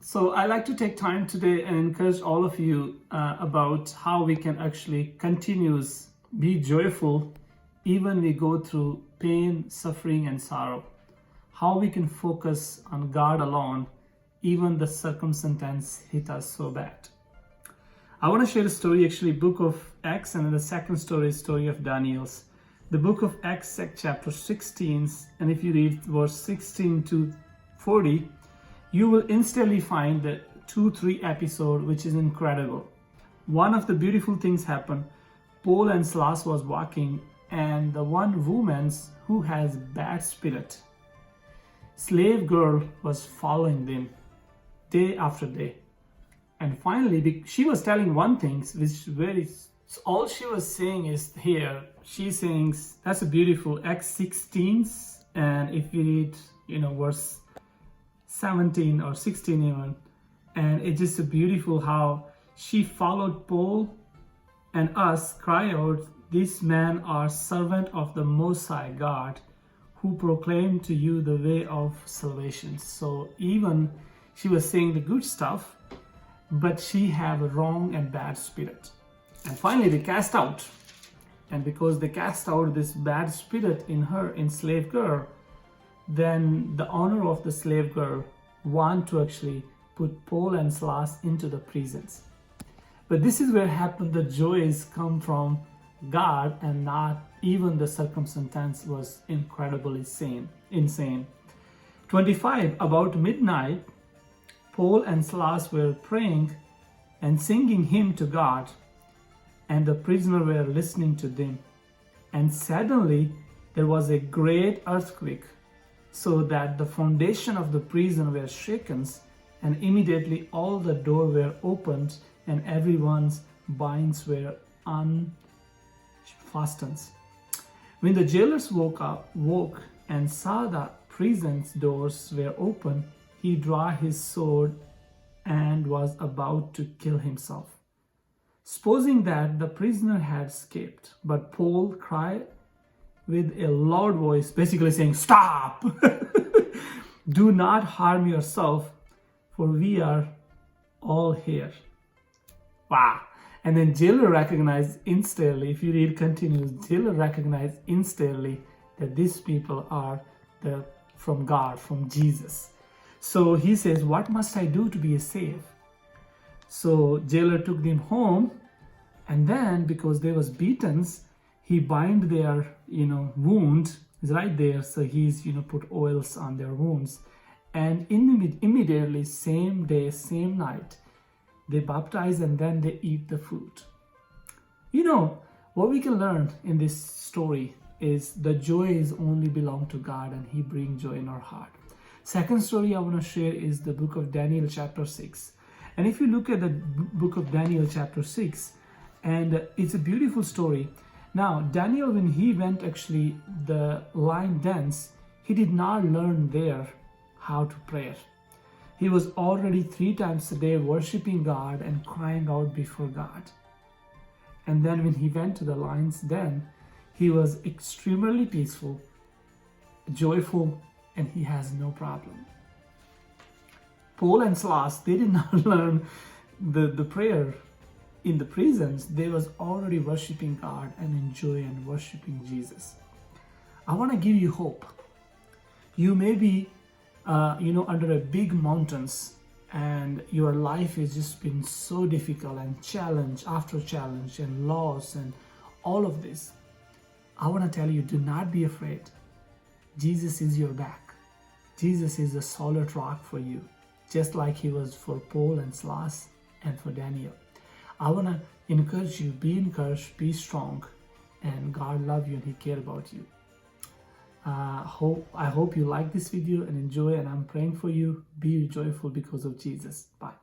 So I like to take time today and encourage all of you about how we can actually be joyful even we go through pain, suffering and sorrow. How we can focus on God alone even the circumstance hit us so bad. I want to share a story, actually book of Acts, and then the second story is story of Daniel's. The book of Acts chapter 16, and if you read verse 16 to 40, you will instantly find the 2-3 episode which is incredible. One of the beautiful things happened. Paul and Silas was walking, and the one woman who has bad spirit, slave girl, was following them day after day. And finally, she was telling one thing which all she was saying is here. She's saying, that's a beautiful Acts 16, and if you read, verse 17 or 16 even, and it's just a beautiful how she followed Paul and us, cry out, "These men are servant of the Most High God, who proclaim to you the way of salvation." So even she was saying the good stuff, but she have a wrong and bad spirit. And finally they cast out. And because they cast out this bad spirit in her, in slave girl, then the owner of the slave girl want to actually put Paul and Silas into the prisons. But this is where happened the joys come from God, and not even the circumstance was incredibly insane. 25, about midnight, Paul and Silas were praying and singing hymn to God, and the prisoner were listening to them. And suddenly there was a great earthquake, so that the foundation of the prison were shaken, and immediately all the doors were opened and everyone's binds were unfastened. When the jailers woke and saw the prison's doors were open, he drew his sword and was about to kill himself, supposing that the prisoner had escaped. But Paul cried with a loud voice, basically saying, "Stop! Do not harm yourself, for we are all here." Wow. And then jailer recognized instantly, if you read continues, jailer recognized instantly that these people are from God, from Jesus. So he says, "What must I do to be saved?" So jailer took them home, and then because they was beaten, he bind their wound is right there. So he's put oils on their wounds, and immediately same day, same night, they baptize and then they eat the food. What we can learn in this story is the joy is only belong to God, and he brings joy in our heart. Second story I want to share is the book of Daniel chapter 6. And if you look at the book of Daniel chapter 6, and it's a beautiful story. Now Daniel, when he went actually the lion dens, he did not learn there how to pray. He was already 3 times a day worshiping God and crying out before God. And then when he went to the lion's den, he was extremely peaceful, joyful, and he has no problem. Paul and Silas, they did not learn the prayer in the prisons. They was already worshiping God and enjoying and worshiping Jesus. I want to give you hope. You may be under a big mountains, and your life has just been so difficult, and challenge after challenge and loss and all of this. I want to tell you, do not be afraid. Jesus is your back. Jesus is a solid rock for you, just like he was for Paul and Silas and for Daniel. I want to encourage you, be encouraged, be strong, and God love you and he care about you. I hope you like this video and enjoy, and I'm praying for you. Be joyful because of Jesus. Bye.